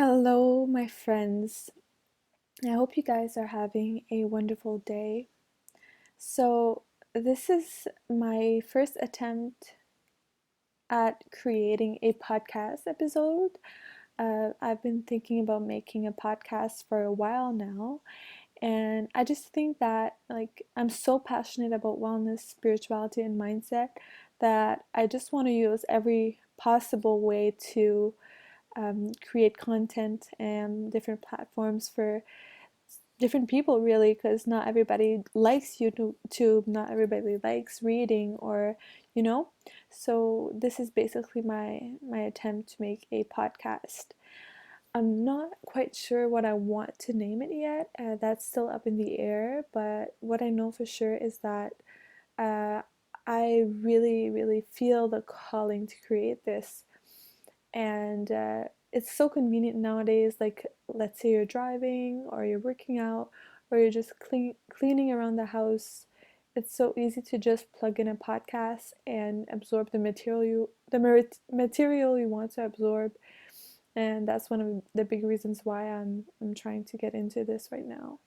Hello, my friends. I hope you guys are having a wonderful day. So, this is my first attempt at creating a podcast episode. I've been thinking about making a podcast for a while now, and I just think that I'm so passionate about wellness, spirituality, and mindset that I just want to use every possible way to create content and different platforms for different people, really, because not everybody likes YouTube, not everybody likes reading, or you know so this is basically my attempt to make a podcast. I'm not quite sure what I want to name it yet. That's still up in the air, but what I know for sure is that uh, I really feel the calling to create this. And it's so convenient nowadays. Like, let's say you're driving or you're working out or you're just cleaning around the house. It's so easy to just plug in a podcast and absorb the material you want to absorb. And that's one of the big reasons why I'm trying to get into this right now.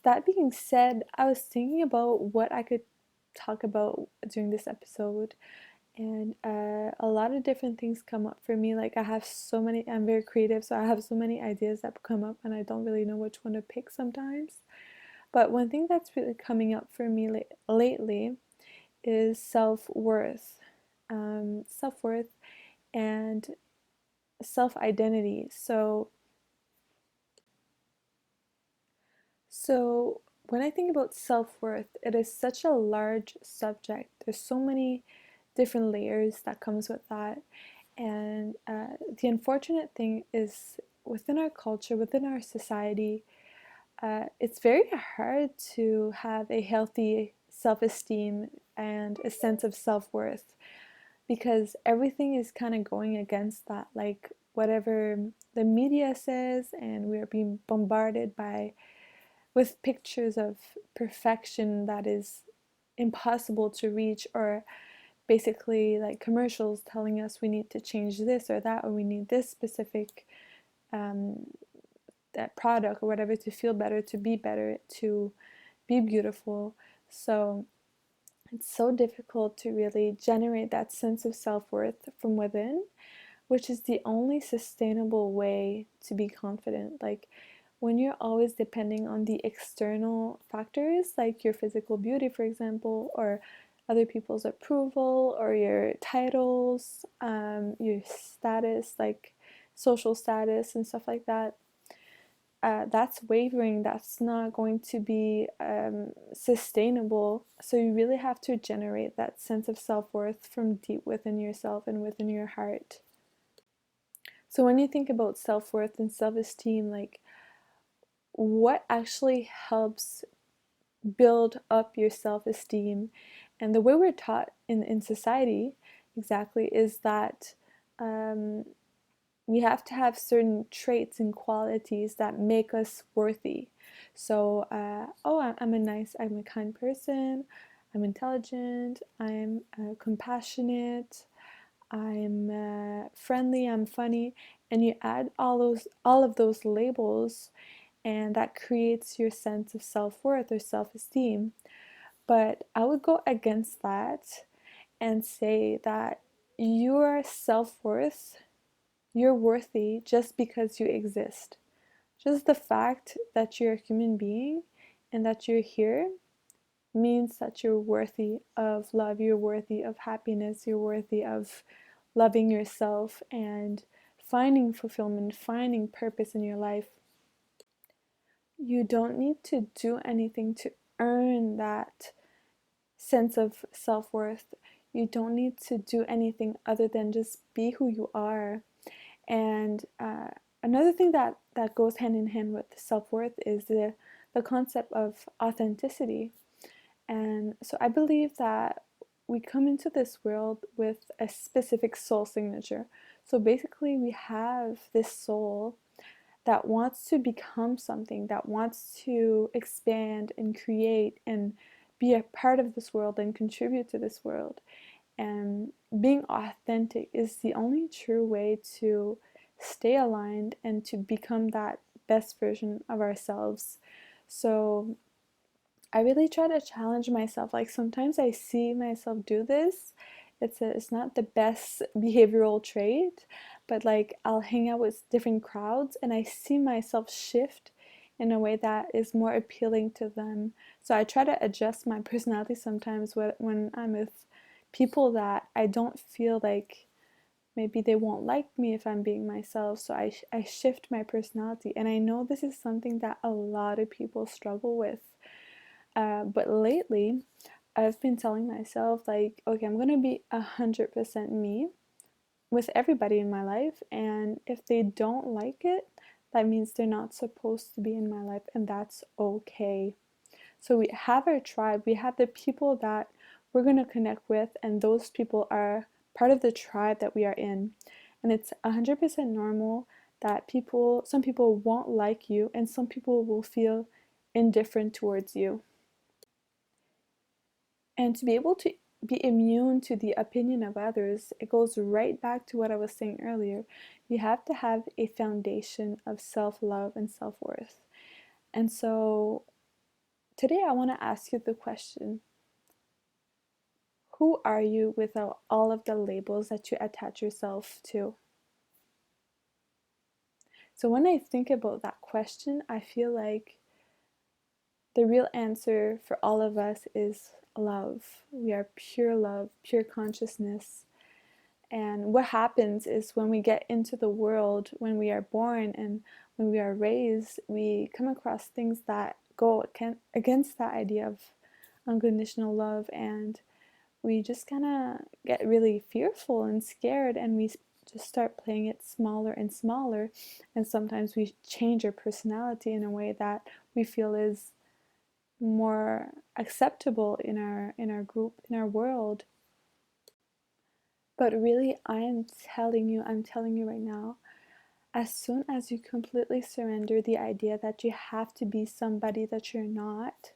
That being said, I was thinking about what I could talk about during this episode, and a lot of different things come up for me. Like, I'm very creative, so I have so many ideas that come up and I don't really know which one to pick sometimes. But one thing that's really coming up for me lately is self-worth. Self-worth and self-identity. So when I think about self-worth, it is such a large subject. There's so many different layers that comes with that. And the unfortunate thing is, within our culture, within our society, it's very hard to have a healthy self-esteem and a sense of self-worth, because everything is kind of going against that. Like, whatever the media says, and we are being bombarded with pictures of perfection that is impossible to reach, or basically like commercials telling us we need to change this or that, or we need this specific um, that product or whatever to feel better, to be beautiful. So it's so difficult to really generate that sense of self-worth from within, which is the only sustainable way to be confident. Like, when you're always depending on the external factors, like your physical beauty, for example, or other people's approval, or your titles, your status, like social status and stuff like that, that's wavering. That's not going to be sustainable. So you really have to generate that sense of self-worth from deep within yourself and within your heart. So when you think about self-worth and self-esteem, like, what actually helps build up your self-esteem? And the way we're taught in society, exactly, is that um, we have to have certain traits and qualities that make us worthy. So, I'm a kind person, I'm intelligent, I'm compassionate, I'm friendly, I'm funny, and you add all of those labels, and that creates your sense of self-worth or self-esteem. But I would go against that and say that your self-worth, you're worthy just because you exist. Just the fact that you're a human being and that you're here means that you're worthy of love, you're worthy of happiness, you're worthy of loving yourself and finding fulfillment, finding purpose in your life. You don't need to do anything to earn that sense of self-worth. You don't need to do anything other than just be who you are. And another thing that goes hand in hand with self-worth is the concept of authenticity. And so I believe that we come into this world with a specific soul signature. So basically, we have this soul that wants to become something, that wants to expand and create and be a part of this world and contribute to this world. And being authentic is the only true way to stay aligned and to become that best version of ourselves. So I really try to challenge myself. Like sometimes I see myself do this. It's not the best behavioral trait, but like I'll hang out with different crowds and I see myself shift in a way that is more appealing to them. So I try to adjust my personality sometimes when I'm with people that I don't feel like maybe they won't like me if I'm being myself. So I shift my personality. And I know this is something that a lot of people struggle with. But lately, I've been telling myself, like, okay, I'm gonna be 100% me with everybody in my life. And if they don't like it, that means they're not supposed to be in my life, and that's okay. So we have our tribe, we have the people that we're going to connect with, and those people are part of the tribe that we are in. And it's 100% normal that some people won't like you, and some people will feel indifferent towards you. And to be able to be immune to the opinion of others, it goes right back to what I was saying earlier. You have to have a foundation of self love and self worth. And so today I want to ask you the question: who are you without all of the labels that you attach yourself to? So when I think about that question, I feel like the real answer for all of us is love. We are pure love, pure consciousness. And what happens is when we get into the world, when we are born and when we are raised, we come across things that go against that idea of unconditional love, and we just kind of get really fearful and scared, and we just start playing it smaller and smaller. And sometimes we change our personality in a way that we feel is more acceptable in our group, in our world. But really, I'm telling you right now, as soon as you completely surrender the idea that you have to be somebody that you're not,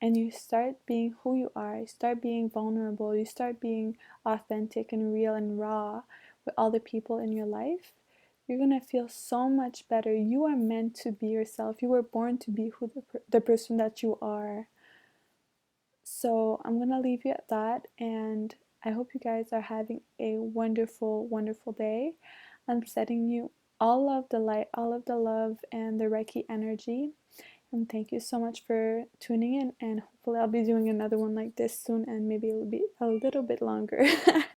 and you start being who you are, you start being vulnerable, you start being authentic and real and raw with all the people in your life, you're gonna feel so much better. You are meant to be yourself. You were born to be the person that you are. So I'm gonna leave you at that, and I hope you guys are having a wonderful, wonderful day. I'm sending you all of the light, all of the love, and the Reiki energy. And thank you so much for tuning in. And hopefully, I'll be doing another one like this soon, and maybe it'll be a little bit longer.